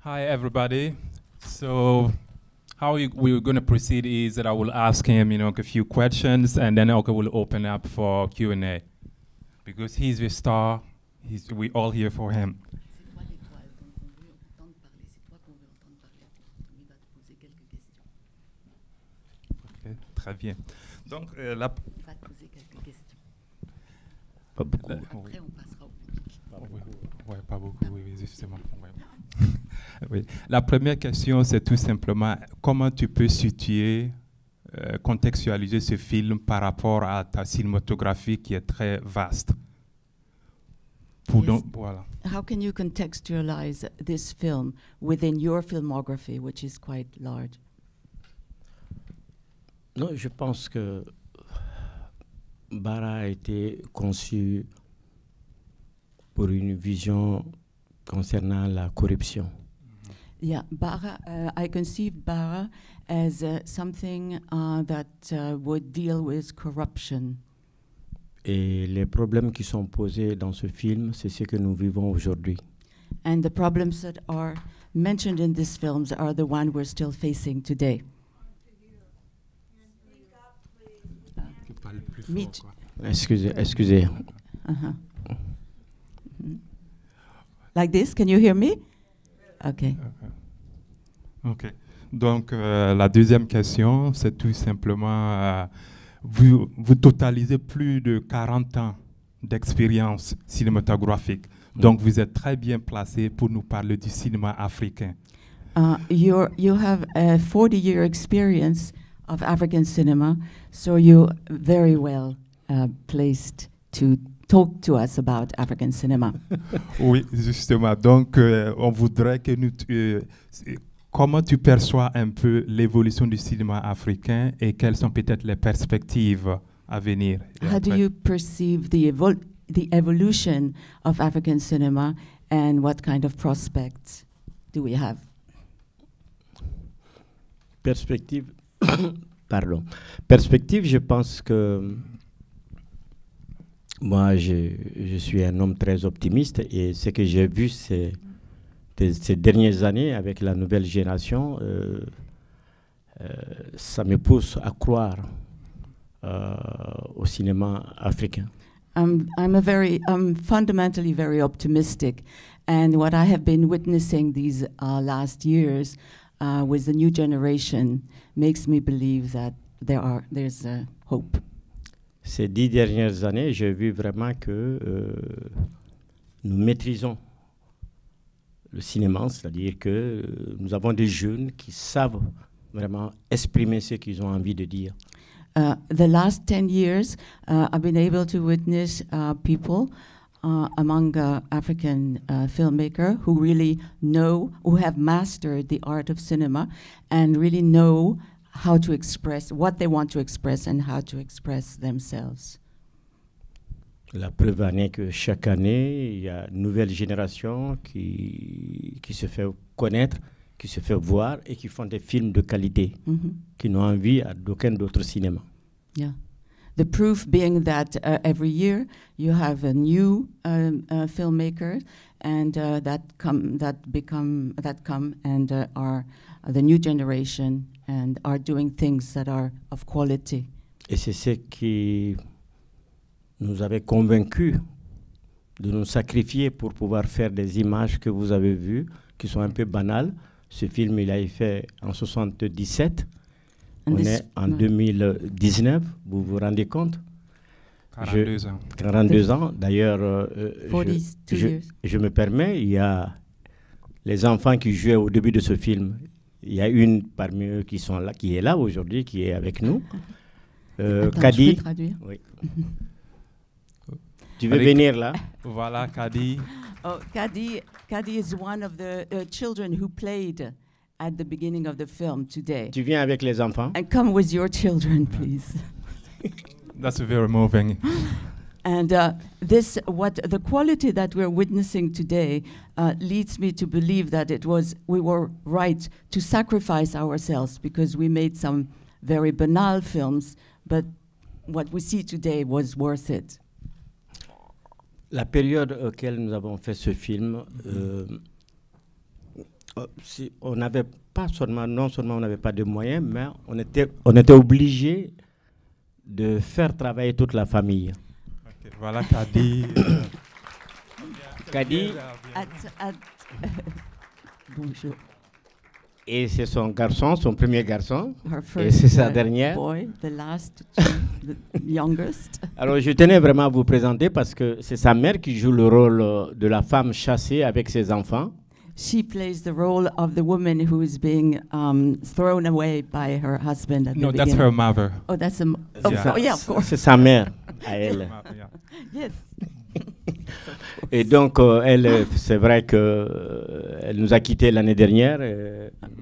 Hi, everybody. So, we're going to proceed is that I will ask him, a few questions, and then I will open up for Q&A. Because he's the star, we all here for him. Okay, très bien. Donc, la... Va te poser quelques questions. Pas beaucoup. Après, on passera au public. Oui, pas beaucoup, oui, justement. Ouais. Oui. La première question, c'est tout simplement comment tu peux situer, contextualiser ce film par rapport à ta cinématographie qui est très vaste. Yes. Voilà. How can you contextualize this film within your filmography, which is quite large? Non, je pense que Bara a été conçu pour une vision concernant la corruption. Yeah, Bara, I conceived Bara as something that would deal with corruption. Et les problèmes qui sont posés dans ce film, c'est ce que nous vivons aujourd'hui. And the problems that are mentioned in these films are the one we're still facing today. Me too. Excusez. Uh-huh. Mhm. Like this, can you hear me? Okay. OK. Donc, la deuxième question, c'est tout simplement, vous totalisez plus de 40 ans d'expérience cinématographique. Donc, vous êtes très bien placé pour nous parler du cinéma africain. You have a 40-year experience of African cinema, so you're very well placed to talk to us about African cinema. Oui, justement. Donc, on voudrait que nous... comment tu perçois un peu l'évolution du cinéma africain et quelles sont peut-être les perspectives à venir? How do you perceive the evolution of African cinema and what kind of prospects do we have? Perspective, pardon. Perspective, je pense que moi, je suis un homme très optimiste et ce que j'ai vu ces dernières années avec la nouvelle génération, ça me pousse à croire au cinéma africain. I'm fundamentally very optimistic, and what I have been witnessing these last years with the new generation makes me believe that there's hope. Ces 10 dernières années, j'ai vu vraiment que nous maîtrisons le cinéma, c'est-à-dire que nous avons des jeunes qui savent vraiment exprimer ce qu'ils ont envie de dire. The last 10 years, I've been able to witness people among African filmmakers who really know, who have mastered the art of cinema and really know how to express what they want to express and how to express themselves. La preuve en est que chaque année, il y a une nouvelle génération qui se fait connaître, qui se fait voir et qui font des films de qualité, qui n'ont envie d'aucun autre cinéma. Yeah. The proof being that every year you have a new filmmaker and that come and are the new generation and are doing things that are of quality. Et c'est ce qui nous avait convaincus de nous sacrifier pour pouvoir faire des images que vous avez vues, qui sont un peu banales. Ce film, il a été fait en 1977. On est en 2019, vous vous rendez compte? 42 ans. 42 ans. D'ailleurs, je me permets, il y a les enfants qui jouaient au début de ce film. Il y a une parmi eux qui est là aujourd'hui, qui est avec nous. Kadi. Je peux traduire. Oui. Tu veux venir là? Voilà, Kadi. Oh, Kadi is one of the children who played at the beginning of the film today. Tu viens avec les enfants? And come with your children, please. That's very moving. And the quality that we're witnessing today leads me to believe that we were right to sacrifice ourselves because we made some very banal films, but what we see today was worth it. La période auquel nous avons fait ce film, On n'avait pas seulement, non seulement on n'avait pas de moyens, mais on était obligé de faire travailler toute la famille. Ok, voilà Kadi. Kadi Bonjour. et c'est son garçon, son premier garçon, Her et c'est first sa dernière. boy, the last, the youngest. Alors je tenais vraiment à vous présenter parce que c'est sa mère qui joue le rôle de la femme chassée avec ses enfants. She plays the role of the woman who is being thrown away by her husband at No, the that's beginning. her mother. Oh, that's a. Yeah. Oh, yeah, of course. C'est sa mère à elle. Yeah. Yes. Et donc, elle, c'est vrai que elle nous a quittés l'année dernière.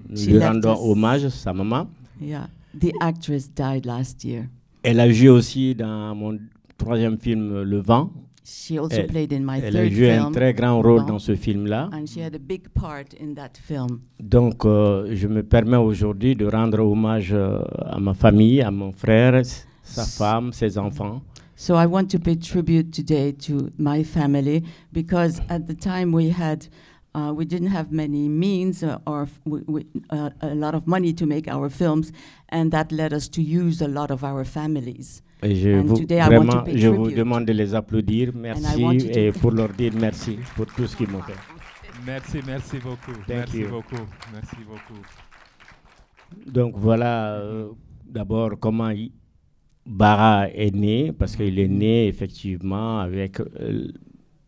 Nous She lui left rendons us. hommage, sa maman. Yeah. The actress died last year. Elle a joué aussi dans mon troisième film, Le Vent. She also Elle- played in my Elle a third joué un film, très grand rôle Vent. dans ce film-là. and she had a big part in that film. Donc, je me permets aujourd'hui de rendre hommage à ma famille, à mon frère, sa femme, ses enfants. So I want to pay tribute today to my family because at the time we didn't have many means or a lot of money to make our films, and that led us to use a lot of our families. Et je And vous, today I want to vraiment, pay je vous tribute. demande de les applaudir. I Merci want you to- et pour leur dire merci pour tout ce qu'ils m'ont fait. Merci beaucoup. Thank you. Merci beaucoup. Donc voilà d'abord comment Bara est né, parce qu'il est né effectivement avec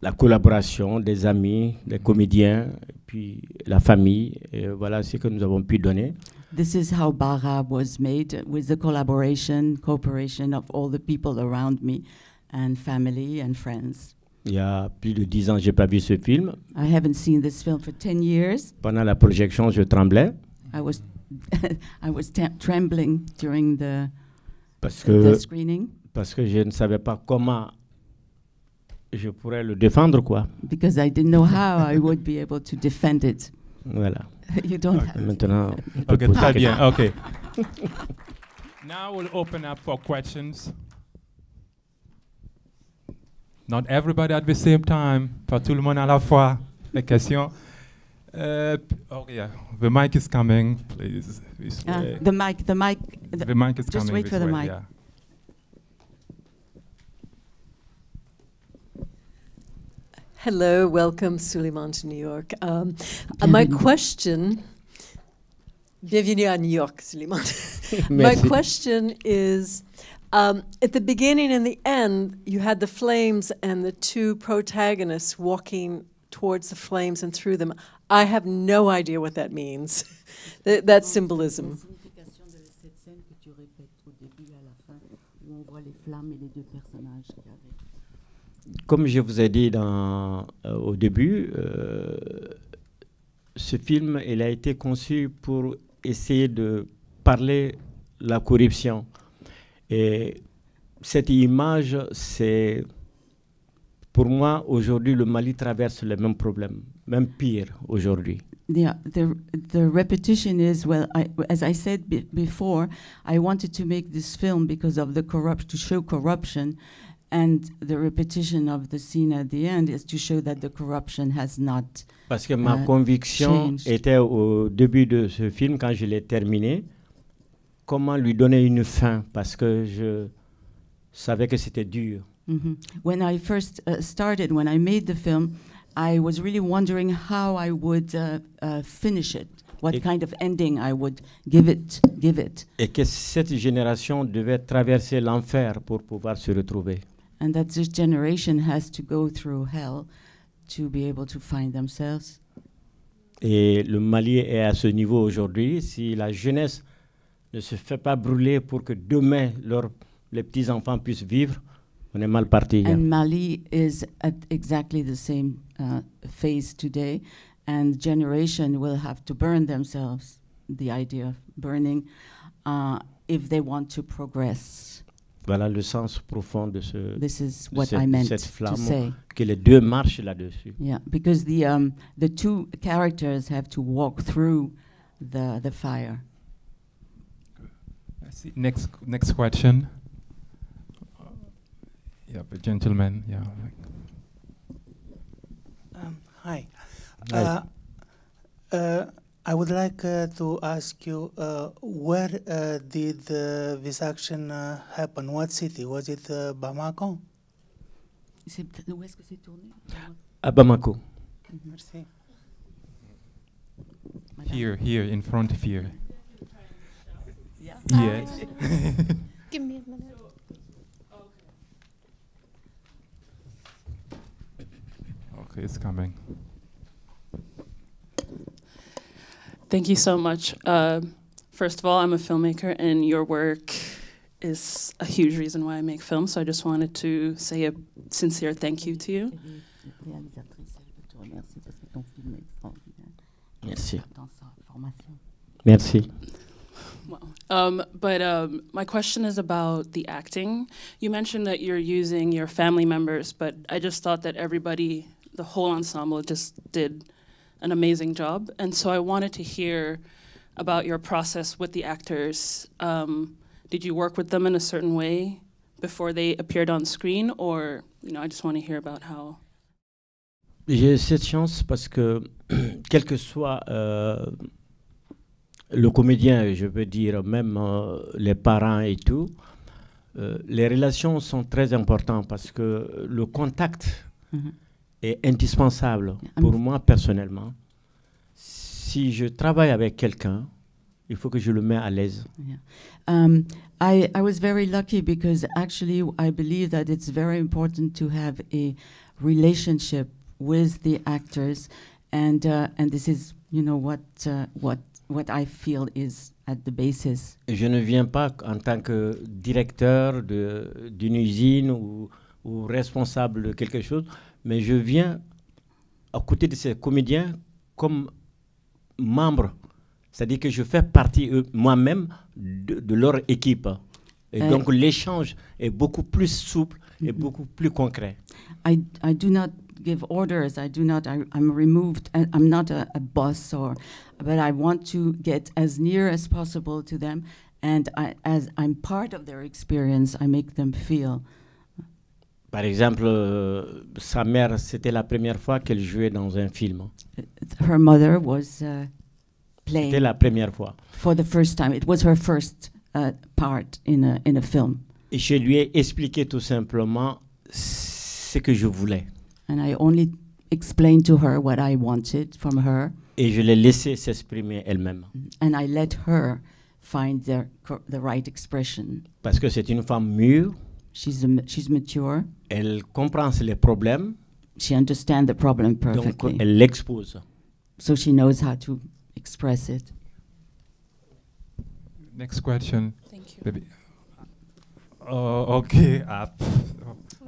la collaboration des amis, des comédiens, et puis la famille. Et voilà ce que nous avons pu donner. This is how Bara was made, with the cooperation of all the people around me and family and friends. Il y a plus de 10 ans, je n'ai pas vu ce film. I haven't seen this film for 10 years. Pendant la projection, je tremblais I was I was trembling during the parce screening que je ne savais pas comment je pourrais le défendre, quoi. because I didn't know how I would be able to defend it. Voilà. You don't have Maintenant, on peut Ok, poser très des bien. Ok. Now we'll open up for questions. Not everybody at the same time. Pas tout le monde à la fois. Les questions. Oh yeah, the mic is coming, please. This way. the mic. The mic is just coming. wait this for the way, mic. yeah. Hello, welcome Suleiman to New York. My Bienvenue. question, bienvenue à New York, Suleiman. My Merci. question is, at the beginning and the end, you had the flames and the two protagonists walking towards the flames and through them. I have no idea what that means, that symbolism. Comme je vous ai dit au début, ce film il a été conçu pour essayer de parler la corruption. Et cette image, c'est pour moi aujourd'hui le Mali traverse les mêmes problèmes, même pire aujourd'hui. Yeah, the repetition is, well, as I said before, I wanted to make this film because of to show corruption, and the repetition of the scene at the end is to show that the corruption has not. Parce que ma conviction changed. était au début de ce film, quand je l'ai terminé, comment lui donner une fin, parce que je savais que c'était dur. Mhm. When I first started, when I made the film, I was really wondering how I would finish it, what Et- kind of ending I would give it. Et que cette génération devait traverser l'enfer pour pouvoir se retrouver. And that this generation has to go through hell to be able to find themselves. Et le Mali est à ce niveau aujourd'hui. Si la jeunesse ne se fait pas brûler pour que demain les petits-enfants puissent vivre, on est mal parti. And Mali is at exactly the same phase today, and generation will have to burn themselves, the idea of burning, if they want to progress. Voilà le sens profond de This is what cette- I meant cette to flamme. say. que les deux marchent là-dessus. Yeah, because the two characters have to walk through the fire. I see. Next question. Yeah, the gentleman. Yeah. Hi. Hi. I would like to ask you, where did this action happen? What city? Was it Bamako? Où est-ce que c'est tourné? À Bamako. Merci. Here, in front of here. Yeah. Yes. Give me a minute. Okay, it's coming. Thank you so much. First of all, I'm a filmmaker, and your work is a huge reason why I make films. So I just wanted to say a sincere thank you to you. Réalisatrice, elle veut te remercier parce que ton film est extraordinaire. Merci. Dans sa formation. Merci. But my question is about the acting. You mentioned that you're using your family members, but I just thought that everybody, the whole ensemble, just did an amazing job. And so I wanted to hear about your process with the actors. Did you work with them in a certain way before they appeared on screen, or I just want to hear about how. J'ai cette chance parce que, quel que soit le comédien, je veux dire, même les parents et tout, les relations sont très importantes parce que le contact est indispensable pour moi personnellement. Si je travaille avec quelqu'un, il faut que je le mette à l'aise. Yeah. I was very lucky because actually I believe that it's very important to have a relationship with the actors, and this is what I feel is at the basis. Je ne viens pas en tant que directeur d'une usine ou responsable de quelque chose, mais je viens à côté de ces comédiens comme membre. C'est-à-dire que je fais partie moi-même de leur équipe. Et donc l'échange est beaucoup plus souple et beaucoup plus concret. I do not give orders. I'm removed. I'm not a boss, but I want to get as near as possible to them, and as I'm part of their experience, I make them feel. Par exemple, sa mère, c'était la première fois qu'elle jouait dans un film. Her mother was playing. C'était la première fois. For the first time, it was her first part in a film. Et je lui ai expliqué tout simplement ce que je voulais. And I only explained to her what I wanted from her. Et je l'ai laissé s'exprimer elle-même. And I let her find the right expression. Parce que c'est une femme mûre. She's mature. Elle comprend les problèmes. She understands the problem perfectly. Donc elle l'expose. So she knows how to express it. Next question. Thank you. Baby. Okay, up.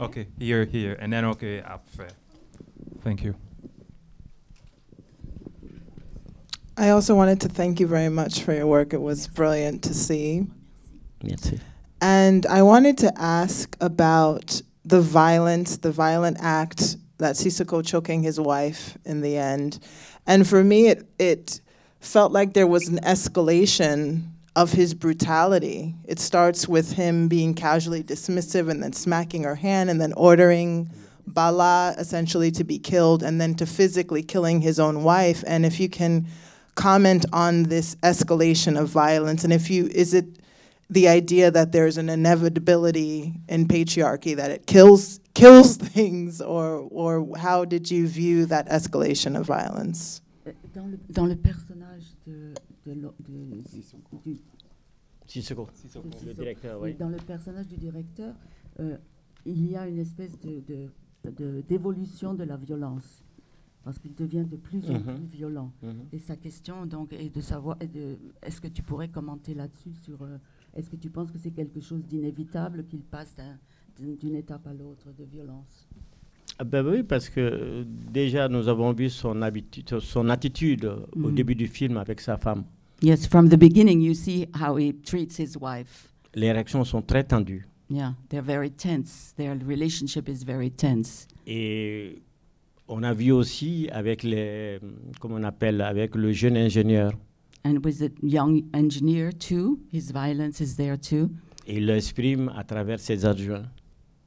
Okay, here, and then okay, up. Thank you. I also wanted to thank you very much for your work. It was brilliant to see. Merci. And I wanted to ask about the violent act that Sissoko choking his wife in the end. And for me, it felt like there was an escalation of his brutality. It starts with him being casually dismissive and then smacking her hand and then ordering Bala essentially to be killed and then to physically killing his own wife. And if you can comment on this escalation of violence, and is it the idea that there's an inevitability in patriarchy, that it kills things, or how did you view that escalation of violence? Dans le personnage Sissoko, le directeur, oui. Dans le personnage du directeur, il y a une espèce d'évolution de la violence, parce qu'il devient de plus en plus violent. Et sa question donc est de savoir, est-ce que tu pourrais commenter là-dessus sur, est-ce que tu penses que c'est quelque chose d'inévitable qu'il passe d'une étape à l'autre de violence? Ben oui, parce que déjà nous avons vu son attitude au début du film avec sa femme. Yes, from the beginning you see how he treats his wife. Les réactions sont très tendues. Yeah, they're very tense. Their relationship is very tense. Et on a vu aussi avec avec le jeune ingénieur. And with the young engineer too, his violence is there too. Et il l'exprime à travers ses adjoints.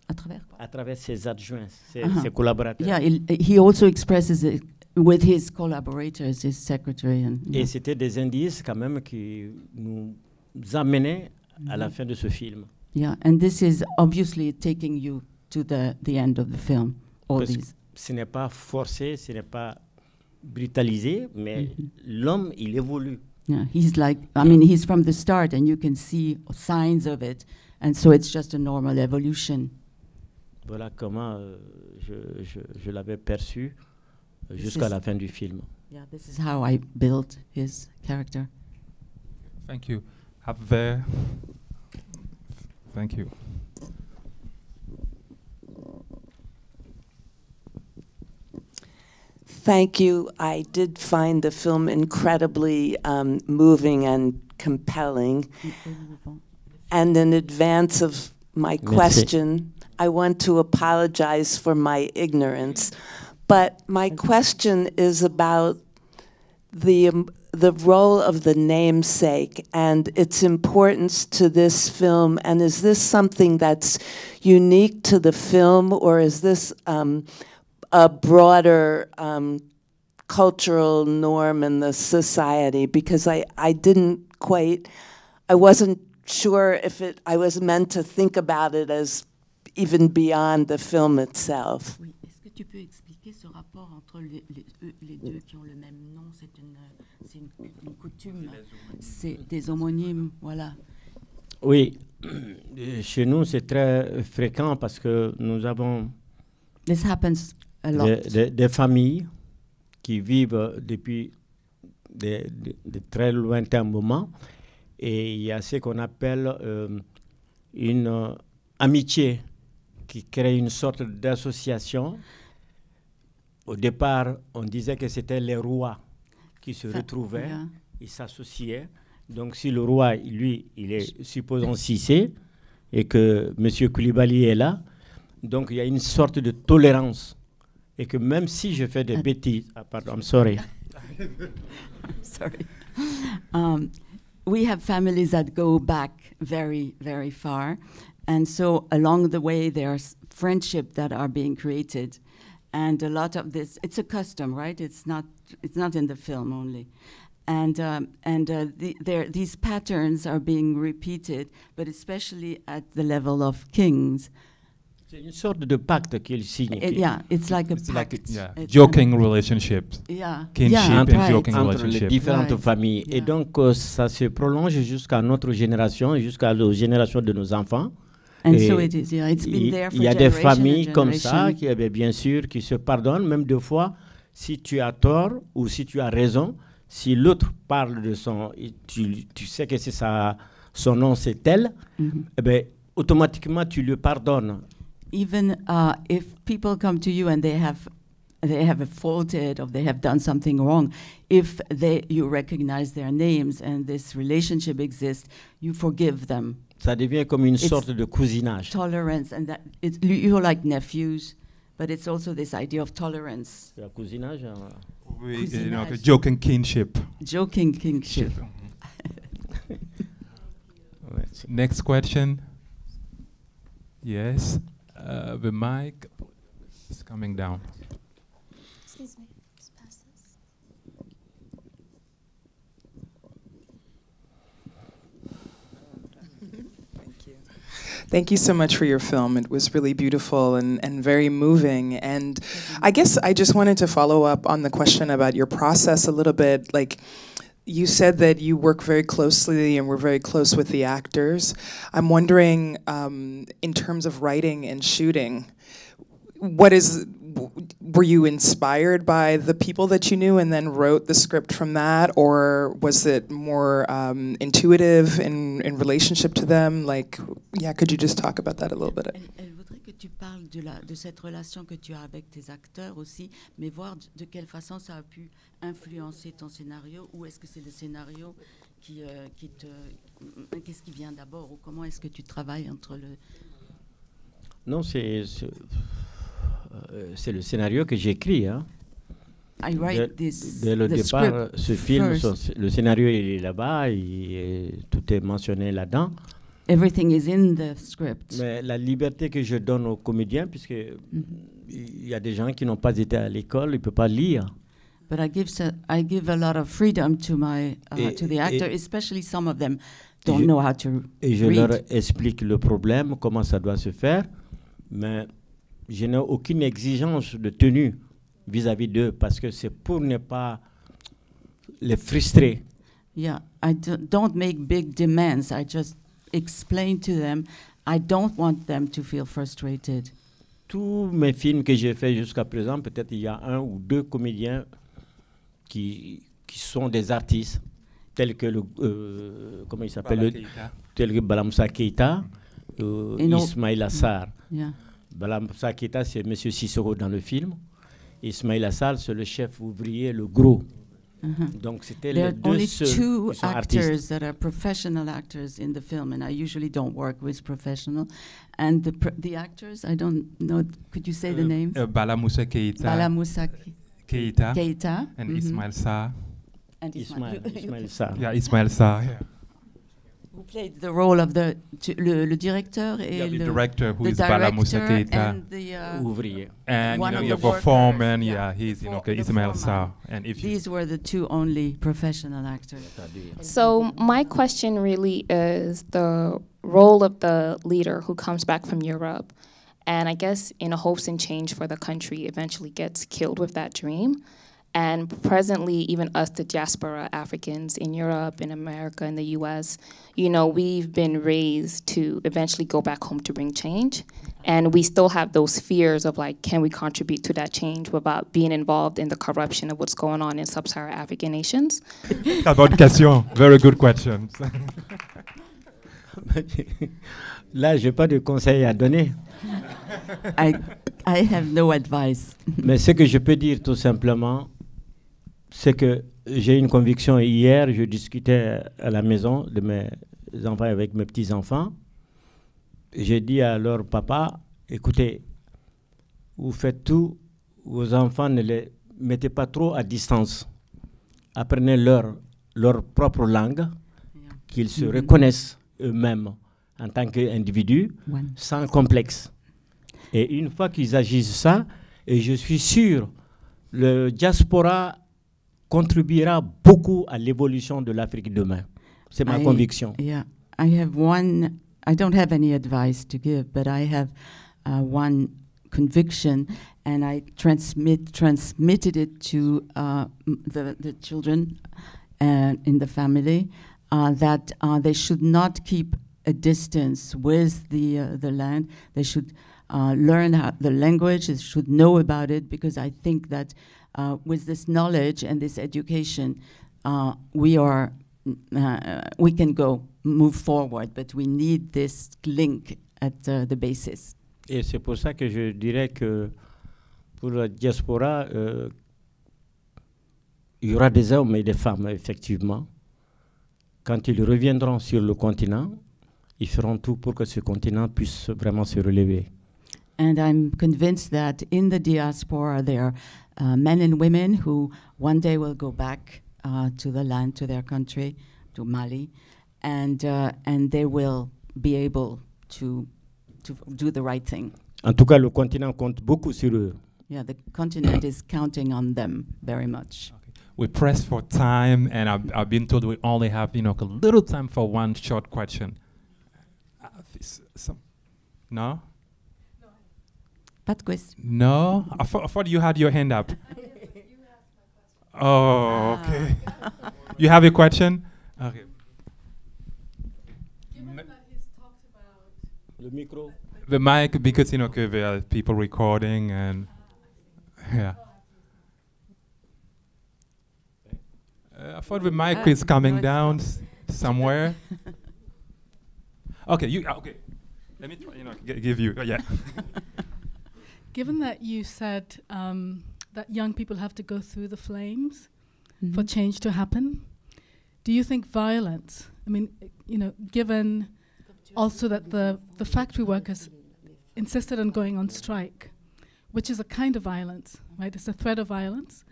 À travers quoi? À travers ses adjoints, ses collaborateurs. Yeah, he also expresses it with his collaborators, his secretary, and Et c'était des indices quand même qui nous amenaient à la fin de ce film. yeah, and this is obviously taking you to the end of the film. All Parce que these. ce n'est pas forcé, ce n'est pas brutalisé, mais l'homme, il évolue. Yeah, he's like, I mean, he's from the start, and you can see signs of it, and so it's just a normal evolution. Voilà comment je l'avais perçu This jusqu'à is- la fin du film. Yeah, this is how I built his character. Thank you. Up there. Thank you. Thank you. I did find the film incredibly moving and compelling. And in advance of my Merci. question, I want to apologize for my ignorance. But my question is about the role of the namesake and its importance to this film. And is this something that's unique to the film, or is this a broader cultural norm in the society? Because I wasn't sure if I was meant to think about it as even beyond the film itself. Oui, est-ce que tu peux expliquer ce rapport entre les deux qui ont le même nom? C'est une coutume, c'est des homonymes, voilà. Oui, chez nous, c'est très fréquent parce que nous avons This happens a lot. des familles qui vivent depuis de très lointains moments, et il y a ce qu'on appelle une amitié qui crée une sorte d'association. Au départ, on disait que c'était les rois qui se retrouvaient, Yeah. ils s'associaient. Donc si le roi, lui, il est, supposons, Cissé, et que M. Koulibaly est là, donc il y a une sorte de tolérance. Et que même si je fais des bêtises, pardon, I'm sorry. Sorry. We have families that go back very, very far. And so along the way, there's friendship that are being created. And a lot of this, it's a custom, right? It's not in the film only. And these patterns are being repeated, but especially at the level of kings. C'est une sorte de pacte qu'il signe. Yeah, it's like a It's like pact. yeah, It's joking relationships. Yeah. Kinship yeah, and right. joking entre les relationship. différentes Right. familles. Et Yeah. donc, ça se prolonge jusqu'à notre génération, jusqu'à la génération de nos enfants. And Et so it is, yeah. It's been there for il y a des generation and familles comme ça, generation. qui, bien sûr, qui se pardonnent, même deux fois, si tu as tort ou si tu as raison. Si l'autre parle de tu sais que c'est son nom, c'est tel, Mhm. eh ben, automatiquement, tu lui pardonnes. Even if people come to you and they have faulted or they have done something wrong, if you recognize their names and this relationship exists, you forgive them. Ça devient comme une It's sorte de cousinage. Tolerance, and that you're like nephews, but it's also this idea of tolerance, Le cousinage, Oui, Cousinage. joking kinship. joking kingship. ouais, Next question. Yes, the mic is coming down. Excuse me. Just pass this. Thank you so much for your film. It was really beautiful and very moving. And I guess I just wanted to follow up on the question about your process a little bit. Like, you said that you work very closely and were very close with the actors. I'm wondering, in terms of writing and shooting, were you inspired by the people that you knew and then wrote the script from that, or was it more intuitive in relationship to them? Like, yeah, could you just talk about that a little bit? Elle voudrait que tu parles de cette relation que tu as avec tes acteurs aussi, mais voir de quelle façon ça a pu influencer ton scénario, ou est-ce que c'est le scénario qu'est-ce qui vient d'abord, ou comment est-ce que tu travailles entre le... Non, c'est le scénario que j'écris. Hein. I write this, Dès le the départ, script ce film, first. le scénario il est là-bas, tout est mentionné là-dedans. Everything is in the script. Mais la liberté que je donne aux comédiens, puisque il y a des gens qui n'ont pas été à l'école, ils ne peuvent pas lire. But I give a lot of freedom to to the actor, et- especially some of them don't know how to Et je leur read. explique le problème, comment ça doit se faire, mais je n'ai aucune exigence de tenue vis-à-vis d'eux parce que c'est pour ne pas les frustrer. Yeah, I don't make big demands. I just explain to them. I don't want them to feel frustrated. Tous mes films que j'ai faits jusqu'à présent, peut-être il y a 1 ou 2 comédiens qui sont des artistes, tels que comment il s'appelle, tel que Balamoussa Keïta, Ismaïla Sarr. Yeah. Balamoussa Keïta, c'est M. Cicero dans le film. Ismaïla Sarr, c'est le chef ouvrier, le gros. Donc c'était There les are deux only seuls two qui sont actors artistes. that are professional actors in the film, and I usually don't work with professional. And the actors, I don't know. Could you say the names? Bala Moussa Keïta. Bala Moussa Keïta. Keïta. And Ismail Sarr. And Ismail Sarr. Yeah, Ismail Sarr. Yeah. Who played the role of le directeur et Yeah, the le director who the is Bala Moussa director Keïta. and the Ouvrier. And one of you the have a foreman, workers, yeah, he's the Ismail foreman. Sarr. And if These were the two only professional actors. So my question really is the role of the leader who comes back from Europe and I guess in hopes and change for the country eventually gets killed with that dream. And presently, even us, the diaspora Africans in Europe, in America, in the US, you know, we've been raised to eventually go back home to bring change. And we still have those fears of like, can we contribute to that change without being involved in the corruption of what's going on in sub-Saharan African nations? Bonne question. Very good question. Là, je n'ai pas de conseils à donner. I have no advice. Mais ce que je peux dire tout simplement, c'est que j'ai une conviction. Hier, je discutais à la maison de mes enfants avec mes petits-enfants. J'ai dit à leur papa, écoutez, vous faites tout, vos enfants ne les mettez pas trop à distance. Apprenez leur propre langue, qu'ils se reconnaissent eux-mêmes en tant qu'individus, sans complexe. Et une fois qu'ils agissent ça, et je suis sûr, le diaspora contribuera beaucoup à l'évolution de l'Afrique demain. C'est ma conviction. Yeah, I don't have any advice to give, but I have one conviction, and I transmitted it to the children in the family, that they should not keep a distance with the land. They should learn the language, they should know about it, because I think that with this knowledge and this education, we can move forward, but we need this link at the basis. Et c'est pour ça que je dirais que pour la diaspora, il y aura des hommes et des femmes, effectivement. Quand ils reviendront sur le continent, ils feront tout pour que ce continent puisse vraiment se relever. And I'm convinced that in the diaspora there are men and women who one day will go back to the land, to their country, to Mali, and they will be able to do the right thing. En tout cas, le continent compte beaucoup sur eux. Yeah, the continent is counting on them very much. We press for time, and I've been told we only have a little time for one short question. No? Pas de question. No? I thought you had your hand up. Oh, okay. You have a question? Okay. Le micro. The mic, because there are people recording, and yeah. I thought the mic is coming down somewhere. Okay, okay. Let me try, give you, yeah. Given that you said that young people have to go through the flames for change to happen, do you think violence, given also that the factory workers insisted on going on strike, which is a kind of violence, right? It's a threat of violence.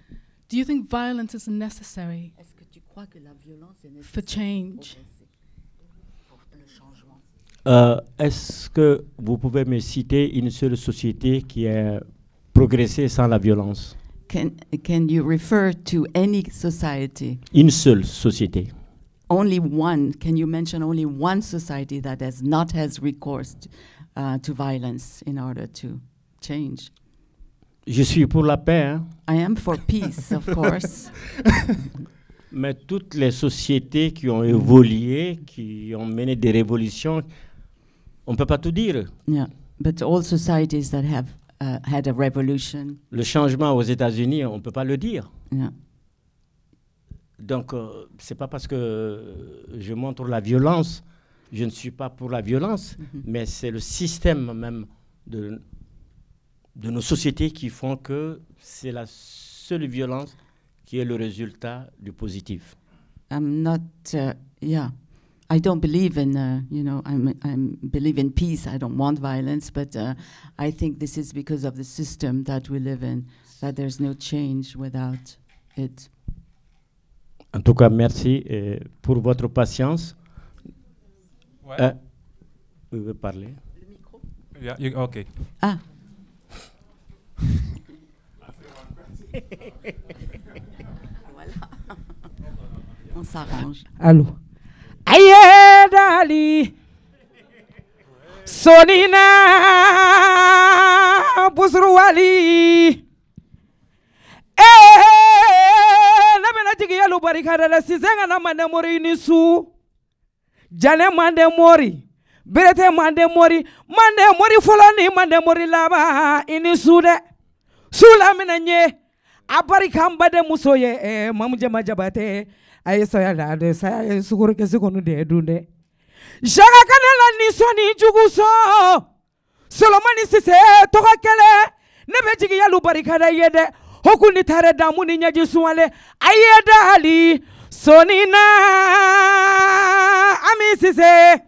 Do you think violence is necessary for change? Est-ce que vous pouvez me citer une seule société qui a progressé sans la violence? can you refer to any society? Une seule société. Only one. Can you mention only one society that has not has recourse to violence in order to change? Je suis pour la paix. Hein? I am for peace, of course. Mais toutes les sociétés qui ont évolué, qui ont mené des révolutions, on ne peut pas tout dire. Yeah, but all societies that have had a revolution. Le changement aux États-Unis, on ne peut pas le dire. Yeah. Donc, c'est pas parce que je montre la violence, je ne suis pas pour la violence, mais c'est le système même de nos sociétés qui font que c'est la seule violence qui est le résultat du positif. I'm not, yeah. I don't believe in, you know, I believe in peace. I don't want violence, but I think this is because of the system that we live in, that there's no change without it. En tout cas, merci pour votre patience. Ouais. Vous pouvez parler. Le micro. Yeah, OK. Ah. Voilà. On s'arrange. Allô. Aye dali. Sonina busruwali. Namena jigi yalu barikada la sizenga na mande mori nisu. Jane mande mori. Berete mande mori folani mande mori laba inisu de. Sula mina nye. Abarikamba de musoye mamuje majabate. Aye soya la de saya sukuru ke sikonu de dunde. Jaga kanela nisoni juguso. Solomoni sise toka kele. Nebe jigi yalu barikada yede. Hokuni tare damu ni nyaji suwale. Aye dali. Sonina. Ami sise.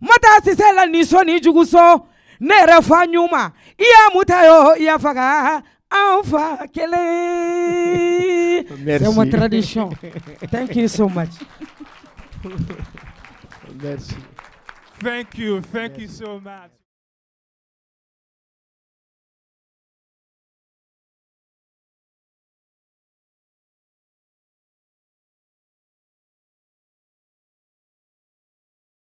Mata sise la nisoni juguso. Nere fanyuma. Iya mutayo iya faga. Alpha Kele. C'est ma tradition. Thank you so much. Merci. Thank you so much.